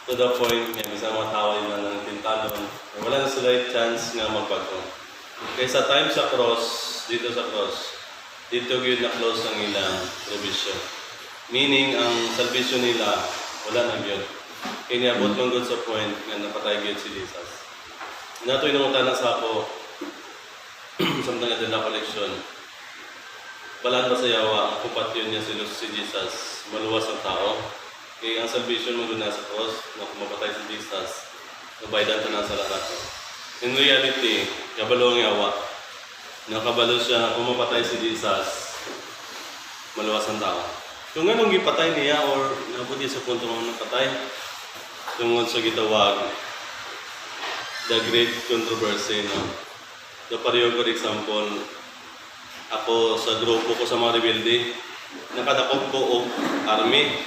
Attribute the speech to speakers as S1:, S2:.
S1: to the point nga bisa mataway na ng tintalon. Wala na sila chance nga magbago. Kaya sa time sa cross, dito dito yun na-close ang ilang provision. Meaning, ang salvation nila, wala na yun. Kaya niabot man good sa point nga napatay yun si Jesus. Nato inungutan na sa ako, samtang natin na collection, balaan ba sa yawa, ang kupat yun niya si Jesus, maluwas ang tao. Kaya ang salvation mo doon nasa cross, na kumapatay si Jesus, nabaydan ka na sa lahat. In reality, kabalo ang yawa. Nakabalo siya, kumapatay si Jesus, maluwas ang tao. Kung anong gipatay niya or nabuti sa punto mo napatay, tungod sa gitawag, the great controversy, no? The pareho for example, ako sa grupo ko sa mga rebelde, nakadakop ko og army.